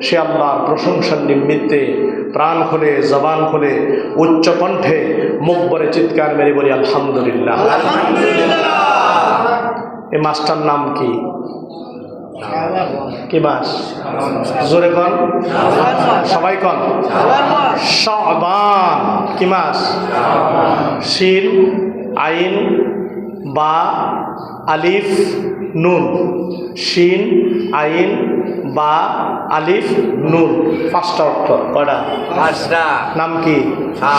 সে আল্লাহর প্রশংসার নিমিত্তে প্রাণ খুলে জবান খুলে উচ্চ কণ্ঠে মুখ ভরে চিৎকার মেরে বলি আলহামদুলিল্লাহ। এই মাসটার নাম কি? কি মাস? জোরে কন, সবাই কন। শাবান। কি মাস? শিন আইন বা আলিফ নুন। শিন আইন বা আলিফ নুন, পাঁচটা অক্ষর। কয়টা? পাঁচটা। নাম কি?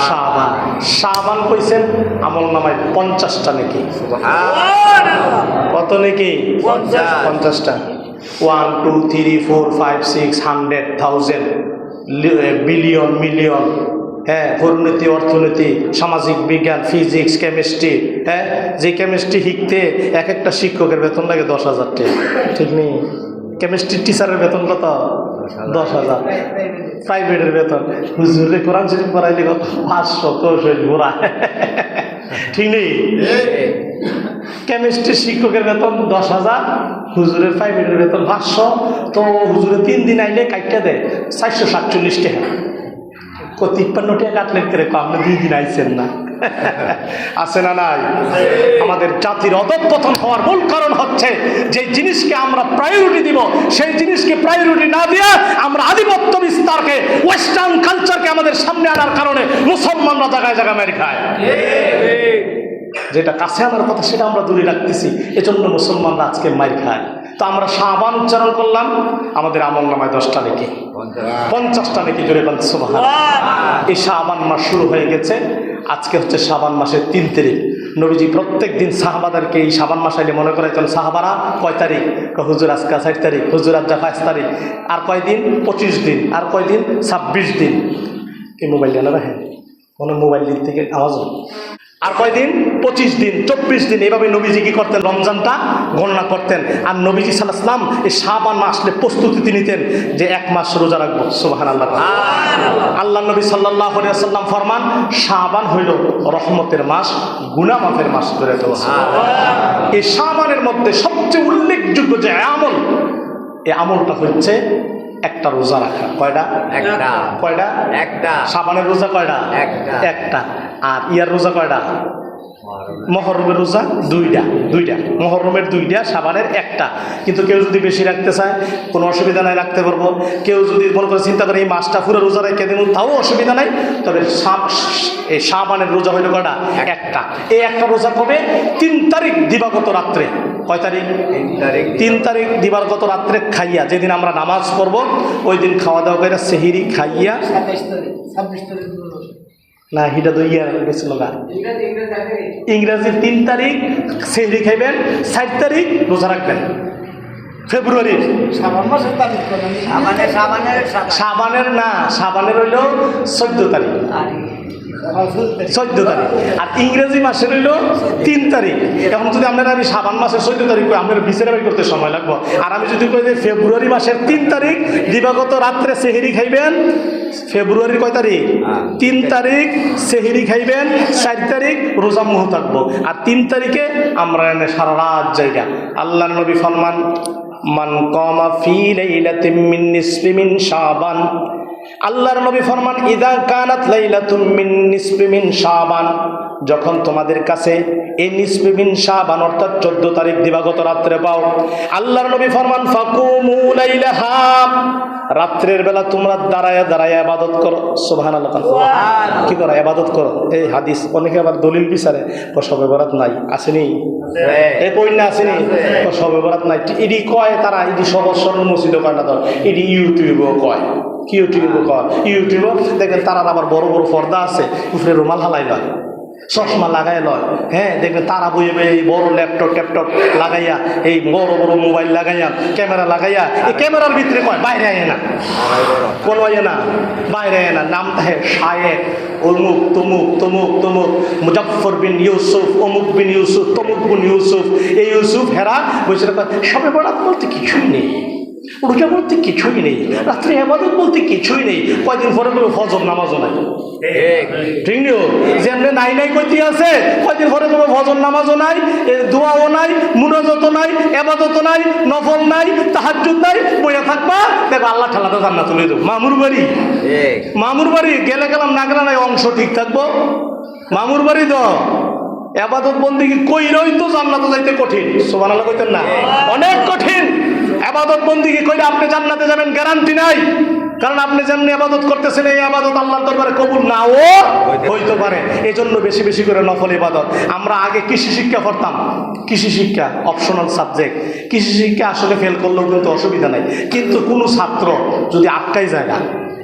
শাবান। শাবান কইছেন আমল নামায় 50টা নাকি? কত নাকি? 50টা। 1 2 3 4 5 6 100 1000 বিলিয়ন মিলিয়ন। হ্যাঁ, পরিণতি, অর্থনীতি, সামাজিক বিজ্ঞান, ফিজিক্স, কেমিস্ট্রি। হ্যাঁ, যে কেমিস্ট্রি শিখতে এক একটা শিক্ষকের বেতন লাগে 10,000 টাকা, ঠিক নেই? কেমিস্ট্রি টিচারের বেতন কত? 10,000। প্রাইভেটের বেতন হুজুরে কোরআন শরীফ পড়াইলে কত? 500 কৌশল ঘোরা, ঠিক নেই? কেমিস্ট্রি শিক্ষকের বেতন 10,000, হুজুরের প্রাইভেটের বেতন 500। তো হুজুরে 3 দিন আইলে কাটতে দেয় 447 টাকা। 53 টাকা কাটলেন করে আপনি 2 দিন আইছেন না। আছে না নাই? আমাদের জাতির অধঃপতন হওয়ার মূল কারণ হচ্ছে যে জিনিসকে আমরা প্রায়োরিটি দিব, সেই জিনিসকে প্রায়োরিটি না দিয়ে আমরা আধিপত্য বিস্তারকে, ওয়েস্টার্ন কালচারকে আমাদের সামনে আনার কারণে মুসলমানরা জায়গায় জায়গায় মেরে খায়। যেটা কাছে আনার কথা সেটা আমরা দূরে রাখতেছি, এজন্য মুসলমানরা আজকে মার খায়। তো আমরা শাবান উচ্চারণ করলাম, আমাদের আমল নামায় 10টা নাকি? 50টা নাকি? জোরে বলতে সুবহানাল্লাহ। এই শাবান মাস শুরু হয়ে গেছে। আজকে হচ্ছে শাবান মাসের 3 তারিখ। নবীজি প্রত্যেক দিন সাহাবাদেরকে এই শাবান মাস আইলে মনে করাইতেন, সাহাবারা কয় তারিখ? হুজুর আজকে 4 তারিখ, হুজুর আজ 5 তারিখ। আর কয় দিন? 25 দিন। আর কয় দিন? 26 দিন। এই মোবাইল জানা রাখেন, কোনো মোবাইল দিক থেকে আওয়াজ। আর কয়দিন? 25 দিন, 24 দিন। এভাবে নবীজি কি করতেন? রমজানটা গণনা করতেন। আর নবীজি সাল্লাল্লাহু আলাইহি ওয়াসাল্লাম এই শাবান মাস আসলে প্রস্তুতি নিতেন যে 1 মাস রোজা রাখবো। সুবহানাল্লাহ। আল্লাহ নবী সাল্লাল্লাহু আলাইহি ওয়াসাল্লাম ফরমান, শাবান হইল রহমতের মাস, গুনাহ মাফের মাস। ধরে তো এই শাবানের মধ্যে সবচেয়ে উল্লেখযোগ্য যে আমল, এই আমলটা হচ্ছে একটা রোজা রাখা। কয়টা? একটা। কয়টা? একটা। শাবানের রোজা কয়টা? একটা। আর ইয়ার রোজা কয়টা? মহরমের রোজা 2টা। মহরমের 2টা, শাবানের একটা। কিন্তু কেউ যদি বেশি রাখতে চায় কোনো অসুবিধা নাই, রাখতে পারবো। কেউ যদি মনে করে চিন্তা করে এই মাসটা পুরো রোজা রেখে দেব, তাও অসুবিধা নাই। তবে এই শাবানের রোজা হইল কয়টা? একটা। এই একটা রোজা কবে? 3 তারিখ দিবাগত রাত্রে। কয় তারিখ? 3 তারিখ দিবাগত রাত্রে খাইয়া, যেদিন আমরা নামাজ পড়ব ওই দিন খাওয়া দাওয়া করে সেহিরি খাইয়া, 26 তারিখ না হিটা তো ইয়া গেছিল না, ইংরেজি 3 তারিখ সেহরি খাইবেন, 4 তারিখ রোজা রাখবেন ফেব্রুয়ারির। শাবানের না, শাবানের হইল 14 তারিখ, 14 তারিখ। আর ইংরেজি মাসের হইল 3 তারিখ। এখন যদি আপনারা আমি শাবান মাসের 14 তারিখ আপনার বিচারে বাই করতে সময় লাগবে। আর আমি যদি কই যে ফেব্রুয়ারি মাসের 3 তারিখ দিবাগত রাত্রে সেহরি খাইবেন, ফেব্রুয়ারির কয় তারিখ? 3 তারিখ সেহরি খাইবেন, 4 তারিখ রোজা মুহ থাকবো। আর 3 তারিখে আমরা এনে সারা রাত জায়গা। আল্লাহর নবী ফরমান, মান কামা ফি লাইলাতিন মিন নিসফি মিন শাবান। আল্লাহর নবী ফরমান, ইদা কানাত লাইলাতুম মিন নিসফি মিন শাবান, যখন তোমাদের কাছে এই নিসফি মিন শাবান অর্থাৎ 14 তারিখ দিবাগত রাত্রে পাও, আল্লাহর নবী ফরমান, ফাকুমু লাইলাহা, রাত্রের বেলা তোমরা দাঁড়ায়া দাঁড়ায়া ইবাদত করো। সুবহানাল্লাহ। কি করো? ইবাদত করো। এই হাদিস অনেকে আবার দলিল বিচারে, শবে বরাত নাই, আসেনি? এই কই না আসেনি? শবে বরাত নাই। এডি কয় তারা, এডি সবসর মসজিদ কয় না, এডি ইউটিউবও কয়। কি ইউটিউবও কয়? ইউটিউবও দেখবেন তারা আবার বড় বড় পর্দা আছে, উপরে রুমাল হালাই লয়, চশমা লাগাই লয়। হ্যাঁ, দেখবেন তারা বইয়ে এই বড় ল্যাপটপ লাগাইয়া, এই বড় বড় মোবাইল লাগাইয়া, ক্যামেরা লাগাইয়া, এই ক্যামেরার ভিতরে কয় বাইরে আয় না, কোনো আয় না, বাইরে আয় না। নাম তাহে শায়েক অমুক তমুক তমুক তমুক, মুজাফফর বিন ইউসুফ, অমুক বিন ইউসুফ, তমুক বিন ইউসুফ। এই ইউসুফ হেরা বসে সবে বরাত বলতে কিছুই নেই। রোজা বলতে কিছুই নেই, রাত্রে ইবাদত বলতে কিছুই নেই, কয়দিন পরে তুমি ফজর নামাজও নাই, ঠিক নিও যেমনি নাই নাই কইতে আছে, কয়দিন পরে তুমি ফজর নামাজও নাই, দোয়াও নাই, মুনাজাতও নাই, ইবাদতও নাই, নফল নাই, তাহাজ্জুদ নাই, বইয়া থাকবা, দেখো আল্লাহ ঠালাতে জান্নাত তুলে দেব। মামুর বাড়ি গেলে গেলাম না গেলে নাই অংশ ঠিক থাকবো। মামুর বাড়ি তো ইবাদত বন্দেগী কইরই তো জান্নাতে যাইতে কঠিন, সুবহানাল্লাহ কইতেন না, অনেক কঠিন। ইবাদত বন্দেগী কইলে আপনি জান্নাতে যাবেন গ্যারান্টি নাই, কারণ আপনি যেমনি ইবাদত করতেছেন এই ইবাদত আল্লাহর দরবারে কবুল নাও হইতে পারে। এই জন্য বেশি বেশি করে নফল ইবাদত। আমরা আগে কৃষি শিক্ষা পড়তাম, কৃষি শিক্ষা অপশনাল সাবজেক্ট, কৃষি শিক্ষা আসলে ফেল করলেও কিন্তু অসুবিধা নাই, কিন্তু কোনো ছাত্র যদি আটকাই যায় না,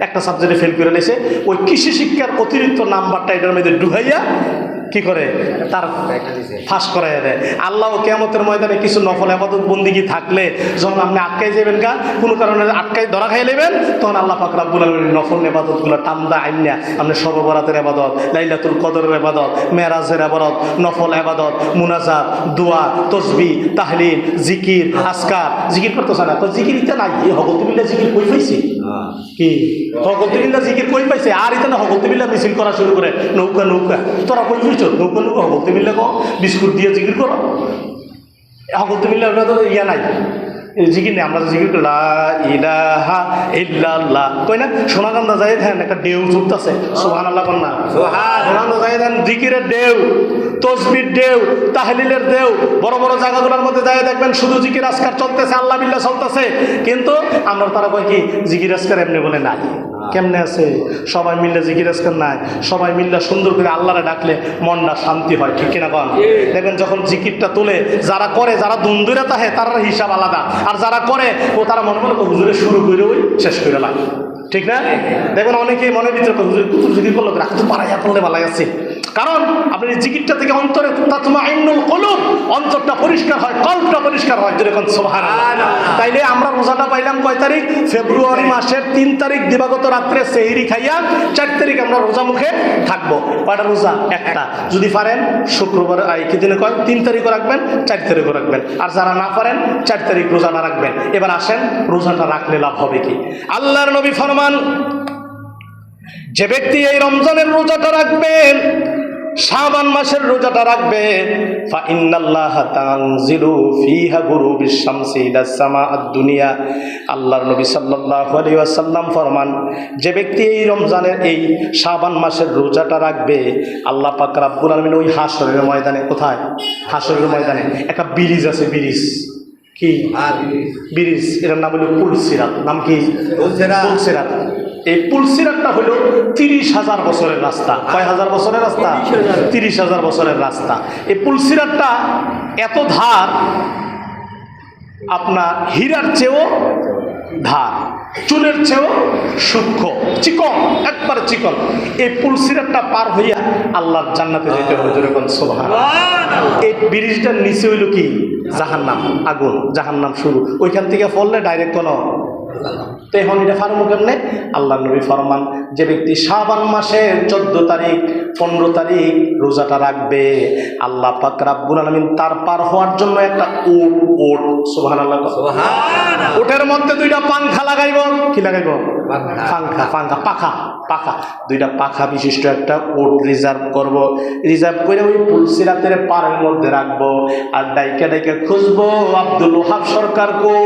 একটা সাবজেক্টে ফেল করে নিয়েছে, ওই কৃষি শিক্ষার অতিরিক্ত নাম্বারটা এটার মধ্যে ঢুকাইয়া কি করে তার ফাঁস করাইয়া দেয়। আল্লাহ কিয়ামতের ময়দানে কিছু নফল ইবাদত বন্দেগী থাকলে যখন আপনি আটকাই যাবেন গা, কোনো কারণে আটকাই ধরা খাই নেবেন, তখন আল্লাহ পাক রব্বুল আলামিন নফল ইবাদতগুলো টান্দা আইনা আপনি শবে বরাতের ইবাদত, লাইলাতুল কদরের ইবাদত, মেরাজের ইবাদত, নফল ইবাদত, মুনাজাত, দোয়া, তাসবিহ, তাহলিল, জিকির, আজকার, জিকির করতেছ না তো, জিকির ইতা নাই, এই হগলতুবিল্লাহ জিকির কই পাইছে, কি হগলতুবিল্লাহ জিকির কই পাইছে, আর ইতা না হগলতুবিল্লাহ মিছিল করা শুরু করে, নৌকা নৌকা, তোরা কই বুঝছ নৌকা নৌকা, হগলতুবিল্লাহ কো বিস্কুট দিয়ে জিকির করো, হগলতুবিল্লাহ তো ইয়া নাই, জিকির নেই। আমরা জিকির করি লা ইলাহা ইল্লাল্লাহ, কই না সোনাকান্দা যাই দেন একটা ঢেউ ছুটতেছে, সুবহানাল্লাহ কোন না, সোনাকান্দা যাই দেন জিকিরের ঢেউ, তসবির ঢেউ, তাহলিলের ঢেউ, বড় বড় জায়গাগুলোর মধ্যে যাই দেখবেন শুধু জিকির আজকার চলতেছে, আল্লাহ বিল্লাহ চলতেছে, কিন্তু আমরা তারা কয় কি জিকির আজকার এমনি বলে নাই, কেমনে আছে সবাই মিললে জিকির আজকার নাই, সবাই মিললে সুন্দর করে আল্লাহরে ডাকলে মনটা শান্তি হয়, ঠিক কিনা কন? দেখবেন যখন জিকিরটা তুলে যারা করে, যারা দুন্দুরে তাহে তার হিসাব আলাদা, আর যারা করে ও তারা মনে মনে হুজুরে শুরু করে ওই শেষ করে লাগে, ঠিক না? দেখবেন অনেকেই মনের ভিতরে হুজুর কুতুব জিকির করলো, রাখতে পারাইয়া করলে ভালো আছে, কারণ আপনি জিকিরটা থেকে অন্তরে তাতমাইন্নুল কুলুব, অন্তরটা পরিষ্কার হয়, কল্পটা পরিষ্কার হয়, যেরকম সুবহানাল্লাহ। তাইলে আমরা রোজাটা পাইলাম কয় তারিখ? ফেব্রুয়ারি মাসের 3 তারিখ দিবাগত রাত্রে সেহরি খাইয়া 4 তারিখ আমরা রোজা মুখে থাকবো। কয়টা রোজা? একটা। যদি পারেন শুক্রবার কি দিনে কয় 3 তারিখও রাখবেন, 4 তারিখও রাখবেন, আর যারা না পারেন 4 তারিখ রোজাটা রাখবেন। এবার আসেন রোজাটা রাখলে লাভ হবে কি? আল্লাহর নবী ফরমান, যে ব্যক্তি এই রমজানের রোজাটা রাখবেন, শাবান মাসের রোজাটা রাখবে, ফা ইন্নাল্লাহা তানজিলু ফিহা গুরুবিশ শামসি ইলাস সামাআদ দুনিয়া। আল্লাহর নবী সাল্লাল্লাহু আলাইহি ওয়াসাল্লাম ফরমান, যে ব্যক্তি এই রমজানের এই শাবান মাসের রোজাটা রাখবে, আল্লাহ পাক রব্বুল আলামিন ওই হাশরের ময়দানে, কোথায়? হাশরের ময়দানে একটা ব্রিজ আছে, ব্রিজ কি ব্রিজ, এটার নাম হলো পুলসিরাত। নাম কি? পুলসিরাত। এই পুলসিরাতটা হলো 30,000 বছরের রাস্তা। কয় হাজার বছরের রাস্তা? 30,000 বছরের রাস্তা। এই পুলসিরাতটা এত ধার, আপনার হীরার চেয়েও ধার, চুলের চেয়েও সূক্ষ্ম, চিকন, একবার চিকন। এই পুলসিরাতটা পার হইয়া আল্লাহর জান্নাতে যেতে হবে, যেরকম সুবহানাল্লাহ। এই ব্রিজটার নিচে হইল কি? জাহান্নাম, আগুন, জাহান্নাম শুরু। ওইখান থেকে পড়লে ডাইরেক্ট কোনো তো এখন এটা ফার্মু কেমনে? আল্লাহ নবী ফরমান, যে ব্যক্তি শাবান মাসের 14 তারিখ 15 তারিখ রোজাটা রাখবে, আল্লাহ পাক রব্বুল আলামিন তার পার হওয়ার জন্য একটা উট, সুবহানাল্লাহ, উটের মধ্যে 2টা পাংখা লাগাইব। কি লাগাইব? পাখা, দুইটা পাখা বিশিষ্ট একটা উট রিজার্ভ করব। রিজার্ভ করে ওই পুলসিরাতের পাড়ের মধ্যে রাখবো, আর ডাইকা ডাইকা খুঁজবো, আব্দুল ওহাব সরকার গো,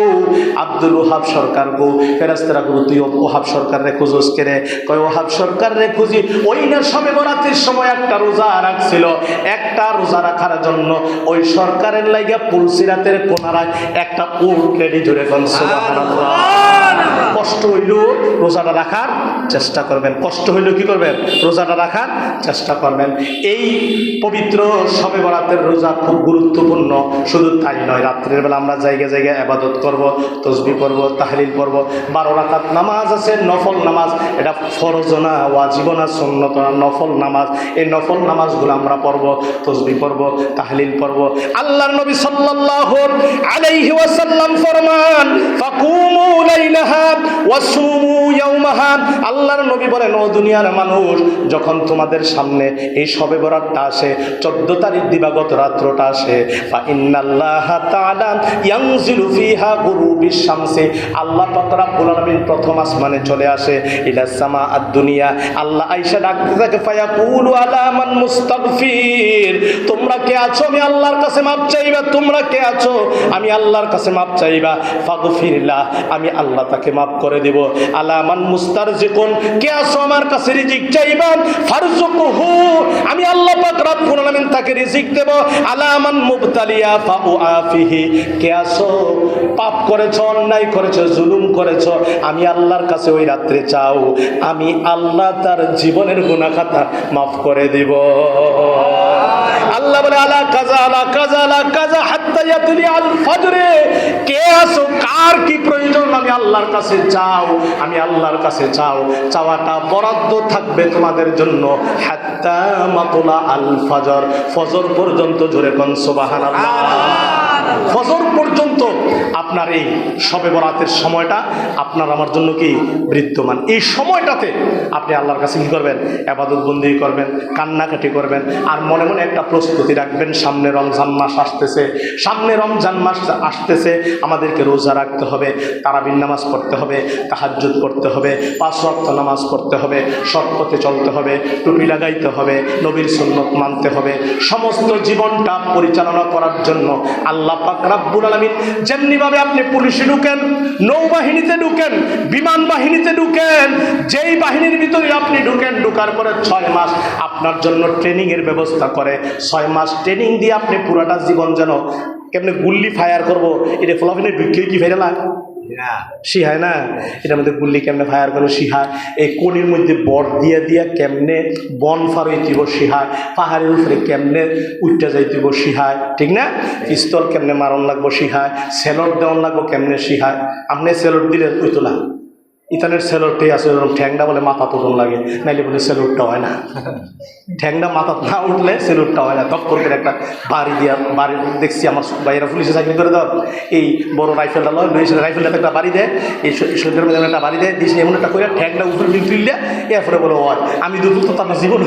আব্দুল ওহাব সরকার গো। ফেরেশতারা গো, তুই ওহাব সরকার রে খুঁজোস কে রে? কয় ওহাব সরকার রে খুঁজি। ওই না সবে বরাতের সময় একটা রোজা রাখছিল, একটা রোজা রাখার জন্য ওই সরকারের লাইগা পুলসিরাতের কোনারায় একটা উট রেডি ধরে কোন সুবহানাল্লাহ। কষ্ট হইল রোজাটা রাখার চেষ্টা করবেন, কষ্ট হইল কি করবেন? রোজাটা রাখার চেষ্টা করবেন। এই পবিত্র শবে বরাতের রোজা খুব গুরুত্বপূর্ণ। শুধু তাই নয়, রাত্রের বেলা আমরা জায়গায় জায়গায় ইবাদত করব, তাসবিহ পড়ব, তাহলিল পড়ব। 12 রাকাত নামাজ আছে, নফল নামাজ। এটা ফরজ না, ওয়াজিব না, সুন্নত না, নফল নামাজ। এই নফল নামাজগুলো আমরা পড়ব, তাসবিহ পড়ব, তাহলিল পড়ব। আল্লাহর নবী সাল্লাল্লাহু আলাইহি ওয়াসাল্লাম ফরমান, ফাকুমু লাইলাহা ওয়াসুমু ইয়াউমাহা, আল্লাহর নবী বলেন ও দুনিয়ার মানুষ, যখন তোমাদের সামনে এই শবে বরাতটা আসে, 14 তারিখ দিবাগত রাত্রটা আসে, ফা ইন্নাল্লাহা তাআলা ইয়ানজিলু ফিহা গুরুবিশ শামসি, আল্লাহ পাক রব্বুল আলামিন প্রথম আসমানে চলে আসে, ইলা সামা আদ-দুনিয়া, আল্লাহ আয়েশা ডাকতে থাকে, ফায়াকুলু আলা মান মুস্তাগফির, তোমরা কে আছো আমি আল্লাহর কাছে মাপ চাইবা, তোমরা কে আছো আমি আল্লাহর কাছে মাপ চাইবা, ফাগফিরলাহ, আমি আল্লাহ তাকে মাফ করে দেব, আলা মান মুস্তারজিকুন, কে আছো আমার কাছে রিজিক চাইবা, ফারজুকুহু, আমি আল্লাহ পাক রব্বুল আলামিন তাকে রিজিক দেব, আলা মান মুবতালিয়া ফাউআফিহি, কে আছো পাপ করেছো, অন্যায় করেছো, জুলুম করেছো, আমি আল্লাহর কাছে ওই রাত্রে চাও, আমি আল্লাহ তার জীবনের গুনাহ খাতা মাফ করে দিব। আল্লাহ বলে আলা কাজা আলা কাজা আলা কাজা হাত্তা ইয়াতলি আল ফজরে, কে আছো কার কি প্রয়োজন আমি আল্লাহর কাছে চাও, আমি আল্লাহর কাছে চাও, চাওয়াটা বরাদ্দ থাকবে তোমাদের জন্য, হাত্তা মাতলা আল ফজর, ফজর পর্যন্ত, জোরে কোন সুবহানাল্লাহ, ফজর পর্যন্ত আপনার এই শবে বরাতের সময়টা আপনার আমার জন্য কি বিদ্যমান। এই সময়টাতে আপনি আল্লাহর কাছে কি করবেন, ইবাদত বন্দেগী করবেন, কান্নাকাটি করবেন, আর মনে মনে একটা প্রস্তুতি রাখবেন, সামনে রমজান মাস আসতেছে, সামনে রমজান মাস আসতেছে, আমাদেরকে রোজা রাখতে হবে, তারাবির নামাজ পড়তে হবে, তাহাজ্জুদ পড়তে হবে, 5 ওয়াক্ত নামাজ পড়তে হবে, সৎ পথে চলতে হবে, টুপি লাগাইতে হবে, নবীর সুন্নত মানতে হবে, সমস্ত জীবনটা পরিচালনা করার জন্য আল্লাহ পাক রব্বুল আলামিন যেমনিভাবে আপনি পুলিশে ঢুকেন, নৌবাহিনীতে ঢুকেন, বিমান বাহিনীতে ঢুকেন, যেই বাহিনীর ভিতরে আপনি ঢুকেন, ঢুকার পরে 6 মাস আপনার জন্য ট্রেনিংয়ের ব্যবস্থা করে, 6 মাস ট্রেনিং দিয়ে আপনি পুরাটা জীবন যেন কেমনে গুল্লি ফায়ার করবো, এটা ফলাফিনের ঢুকিয়ে কি ফেরে না শিহায় না, এটার মধ্যে গুল্লি কেমনে ফায়ার করবো শিহায়, এই কোনির মধ্যে বট দিয়া দিয়া কেমনে বন ফার হইতিব শিহায়, পাহাড়ের উপরে কেমনে উঠতে যাইতিব শিহায়, ঠিক না, পিস্তল কেমনে মারণ লাগবো শিহায়, সেলট দেওয়ান লাগবো কেমনে শিহায়, আপনি সেলট দিলে উইতো না, ইতানের সেলটটাই আছে, ঠ্যাংটা বলে মাথা তোলন লাগে, নাইলে বলে সেলুটটা হয় না, ঠ্যাংটা মাথা না উঠলে সেলুটটা হয় না, তখন করে একটা বাড়ি দিয়া, বাড়ি দেখছি আমার ভাইয়েরা পুলিশে চাকরি করে দাও, এই বড় রাইফেলটা লয়, রাইফেলটাতে একটা বাড়ি দেয়, এই শরীরের মধ্যে একটা বাড়ি দেয়, দিস এমন একটা করে ঠ্যাংটা উপরে তুললে এরপরে বলো হয় আমি দুপুর তো তার জীবন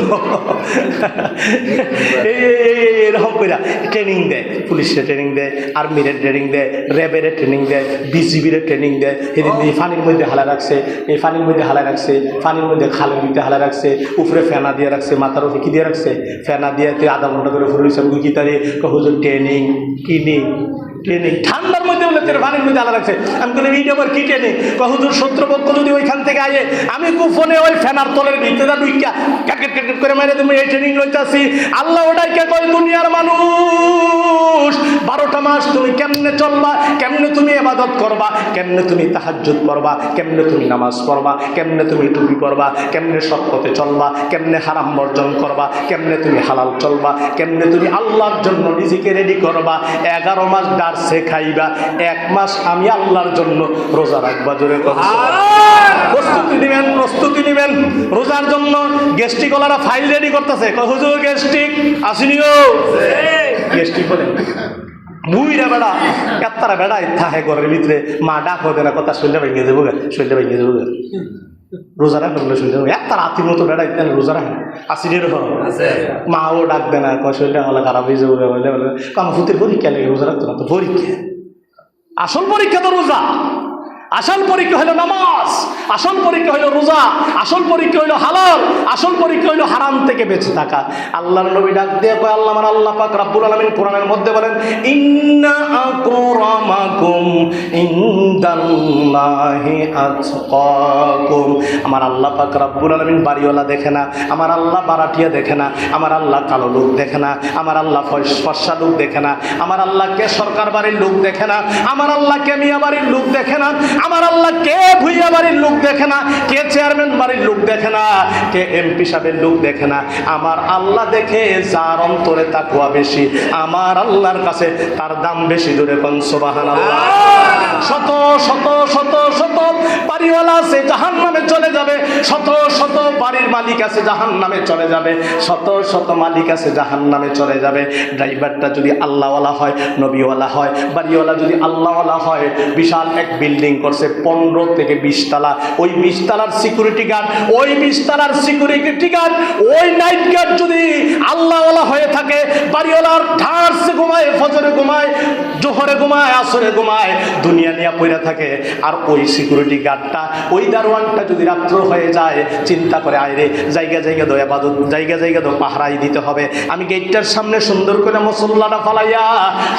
এরকম করে ট্রেনিং দেয়, পুলিশে ট্রেনিং দেয়, আর্মির ট্রেনিং দেয়, র্যাবের ট্রেনিং দেয়, বিজিবির ট্রেনিং দেয়, এদিন এই পানির মধ্যে হালা রাখছে, এই পানির মধ্যে হালা রাখছে, পানির মধ্যে খালের মধ্যে হালা রাখছে, উপরে ফেনা দিয়ে রাখছে, মাথার উপরে কি দিয়ে রাখছে, ফেনা দিয়ে 0.5 ঘন্টা করে ফুল কি তারে হুজুর ট্রেনিং কিনি ট্রেনিং, ঠান্ডার মধ্যে বলে তোর পানির মধ্যে হালা রাখছে, আমি বলি এইটা আবার কি ট্রেনিং, হুজুর শত্রুপক্ষ যদি ওইখান থেকে আয়ে আমি গোপনে ওই ফেনার তলের ভিতরে ঢুইকা ক্যাকেট ক্যাকেট করে মেরে তুমি এই ট্রেনিং লইতাছি। আল্লাহ ওটাকে কয় দুনিয়ার মানুষ 12টা মাস তুমি কেমনে চলবা, কেমনে তুমি ইবাদত করবা, কেমনে তুমি তাহাজ্জুদ করবা, কেমনে তুমি নামাজ পড়বা, কেমনে তুমি টুপি পরবা, কেমনে সৎ পথে চলবা, কেমনে হারাম বর্জন করবা, কেমনে তুমি হালাল চলবা, কেমনে তুমি আল্লাহর জন্য নিজেকে রেডি করবা, 11 মাস ডারসে খাইবা, 1 মাস আমি আল্লাহর জন্য রোজা রাখবা, জোরে প্রস্তুতি নিবেন, প্রস্তুতি নিবেন রোজার জন্য। গ্যাস্ট্রিক ওলারা ফাইল রেডি করতেছে, হুজুর গ্যাস্ট্রিক আসিনিও, গ্যাস্ট্রিক বলে মুইরা বেড়া এত্তারা বেড়াই থাকে ঘরের ভিতরে, মা ডাক হবে না, কথা শরীরে ভেঙে দেবো, শরীরে ভেঙে দেবো, রোজা রাখলে শরীরে একটা রাতির মতো বেড়াই রোজা রাখে আসিনের মাও ডাকবে না, শরীরে হলে খারাপ হয়ে যাবে বলে বলে আমার ভূতের পরীক্ষা লেগে রোজা রাখতো না, তো পরীক্ষা আসল পরীক্ষা তো রোজা, আসল পরীক্ষা হলো নামাজ, আসল পরীক্ষা হলো রোজা, আসল পরীক্ষা হলো হালাল, আসল পরীক্ষা হলো হারাম থেকে বেঁচে থাকা। আল্লাহর নবী ডাক দিয়ে কয় আল্লাহ আমার আল্লাহ পাক রব্বুল আলামিন কোরআনের মধ্যে বলেন ইন্না আকরামাকুম ইনদাল্লাহি আতকাকুম, আমার আল্লাহ পাক রব্বুল আলামিন বাড়িওয়ালা দেখে না, আমার আল্লাহ বারাটিয়া দেখে না, আমার আল্লাহ কালো লোক দেখে না, আমার আল্লাহ ফর্সা লোক দেখে না, আমার আল্লাহকে সরকার বাড়ির লোক দেখে না, আমার আল্লাহকে মিয়া বাড়ির লোক দেখে না, আমার আল্লাহ কে ভুইয়া বাড়ির লোক লোক দেখে না, কে চেয়ারম্যান বাড়ির লোক দেখে না, কে এমপি সাহেবের লোক দেখে না। আমার আল্লাহ দেখে যার অন্তরে তাকওয়া বেশি, আমার আল্লাহর কাছে তার দাম বেশি। জোরে কোন সুবহানাল্লাহ। শত শত শত শত বাড়িওয়ালা আছে জাহান্নামে চলে যাবে, শত শত বাড়ির মালিক আছে জাহান্নামে চলে যাবে, শত শত মালিক আছে জাহান্নামে চলে যাবে। ড্রাইভারটা যদি আল্লাহওয়ালা হয়, নবীওয়ালা হয়, বাড়িওয়ালা যদি আল্লাহওয়ালা হয়, বিশাল এক বিল্ডিং করছে 15 থেকে 20 তলা, ওই 20 তলার সিকিউরিটি গার্ড, ওই 20 তলার সিকিউরিটি গার্ড, ওই নাইট গার্ড যদি আল্লাহওয়ালা হয়ে থাকে, বাড়িওয়ালার ঢাড়সে ঘুমায়, ফজরে ঘুমায়, জোহরে ঘুমায়, আসরে ঘুমায়, দুনিয়া নিয়ে পড়ে থাকে। আর ওই সিকিউরিটি গার্ডটা, ওই দারোয়ানটা যদি রাত্র হয়ে যায়, চিন্তা করে আয়রে জায়গা জায়গা দয়া বাদত, জায়গা জায়গা তো পাহারাই দিতে হবে। আমি গেটটার সামনে সুন্দর করে মুসল্লাটা ফালাইয়া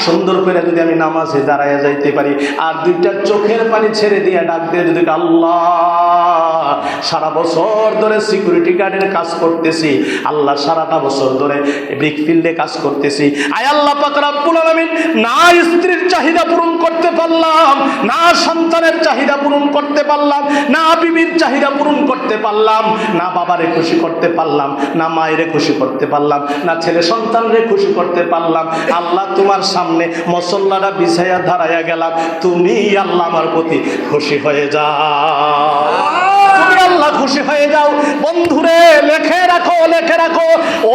সুন্দর করে যদি আমি নামাজে দাঁড়াইয়া যাইতে পারি, আর দুইটা চোখের পানি ছেড়ে দিয়ে ডাক দিয়ে যদি আল্লাহ, সারা বছর ধরে সিকিউরিটি গার্ডের কাজ করতেছি, আল্লাহ সারাটা বছর ধরে ব্রিক ফিল্ডে কাজ করতেছি, আয় আল্লাহ পাক রব্বুল আলামিন, না স্ত্রীর চাহিদা পূরণ করতে পারলাম, না সন্তানের চাহিদা পূরণ করতে পারলাম, না বিবির চাহিদা পূরণ করতে পারলাম, না বাবারে খুশি করতে পারলাম, না মায়েরে খুশি করতে পারলাম, না ছেলে সন্তানরে খুশি করতে পারলাম। আল্লাহ তোমার সামনে মুসল্লাটা বিছাইয়া দাঁড়াইয়া গেলাম, তুমি আল্লাহ আমার প্রতি খুশি হয়ে যাও, তুমি আল্লাহ খুশি হয়ে যাও। বন্ধুরে লেখে রাখো, লেখে রাখো,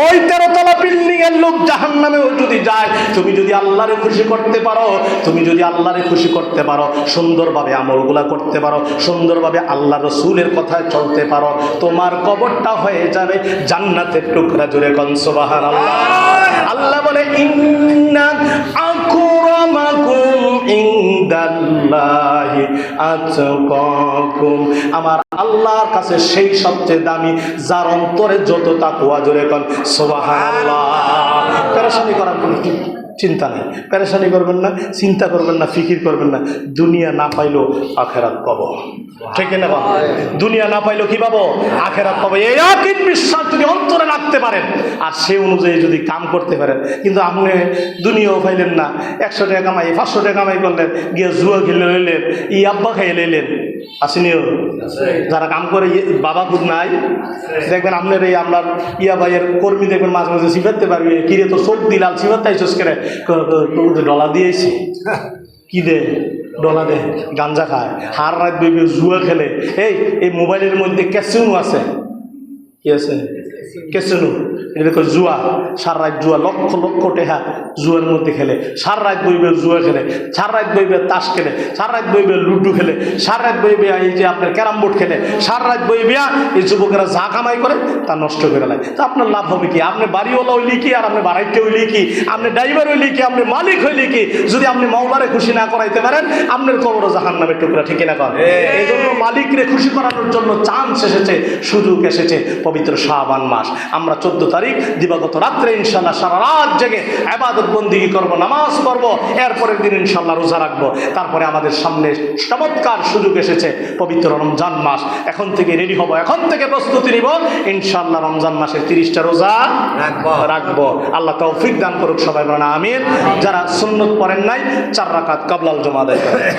ওই 13 তলা বিল্ডিং এর লোক জাহান্নামেও যদি যায়, তুমি যদি আল্লাহরে খুশি করতে পারো, তুমি যদি আল্লাহরে খুশি করতে পারো, সুন্দরভাবে আমলগুলা করতে পারো, সুন্দরভাবে আল্লাহ রসুলের কথায় চলতে পারো, তোমার কবরটা হয়ে যাবে জান্নাতের টুকরা। জুড়ে কোন সুবহানাল্লাহ। আল্লাহ বলে ইন্না আকরামাকুম ইনদাল্লাহি আতকাকুম, আমার আল্লাহর কাছে সেই সবচেয়ে দামি যার অন্তরে যত তাকওয়া। জোরে কোন সুবহানাল্লাহ। পেরেশানি করার কোনো চিন্তা নেই, পেরেশানি করবেন না, চিন্তা করবেন না, ফিকির করবেন না। দুনিয়া না পাইলেও আখেরাত পাবো, ঠিক না বাবা? দুনিয়া না পাইলেও কি পাবো? আখেরাত পাবো। এই ইয়াকিন বিশ্বাস যদি অন্তরে রাখতে পারেন আর সে অনুযায়ী যদি কাম করতে পারেন, কিন্তু আপনি দুনিয়াও পাইলেন না, 100 টাকা কামাই 500 টাকা কামাই করলেন, গিয়ে জুয়া খেলে লইলেন, ই আব্বা খাইয়ে লইলেন, আসেনিও যারা কাম করে বাবা খুব নাই, দেখবেন আপনার এই আপনার ইয়া ভাইয়ের কর্মী দেখবেন মাঝে মাঝে সিফাতে পারবে, কিরে তো চোখ দিলাল সিফাত তাইছস করে ডলা দিয়েছি, কি দে ডলা দে, গাঞ্জা খায়, হার রাত বইবে, জুয়া খেলে। এই মোবাইলের মধ্যে ক্যাসিনো আছে, কি আছে? ক্যাসিনো, এটা জুয়া, সারা রাত জুয়া, লক্ষ লক্ষ টাকা জুয়ার মধ্যে খেলে, সারা রাত বইবে জুয়া খেলে, সারা রাত বইবে তাস খেলে, সারা রাত বইবে লুডু খেলে, সারা রাত বইবে এই যে আপনার ক্যারাম বোর্ড খেলে, সারা রাত বইবে এই যুবকেরা যা কামাই করে তা নষ্ট করে নেয়। তা আপনার লাভ হবে কি? আপনি বাড়িওয়ালা হইলি কি, আর আপনি বাড়াইতে হইলি কি, আপনি ড্রাইভার হইলি কি, আপনি মালিক হইলি কি, যদি আপনি মাওলারে খুশি না করাইতে পারেন, আপনার কবরও জাহান্নামের টুকরা, ঠিক না? কর এই জন্য মালিকরে খুশি করানোর জন্য চান্স এসেছে, সুযোগ এসেছে পবিত্র শাবান মাস। আমরা 14 তারিখ দিবাগত রাত্রে ইনশাল্লাহ সারা রাত জেগে ইবাদত বন্দেগী করব, নামাজ পড়ব, এরপরের দিন ইনশাল্লাহ রোজা রাখবো। তারপরে আমাদের সামনে চমৎকার সুযোগ এসেছে পবিত্র রমজান মাস। এখন থেকে রেডি হব, এখন থেকে প্রস্তুতি নিব, ইনশাল্লাহ রমজান মাসের 30টা রোজা রাখবো। আল্লাহ তৌফিক দান করুক, সবাই বলেন আমিন। যারা সুন্নত পড়েন নাই 4 রাকাত কাবলাল জুমা আদায় করেন।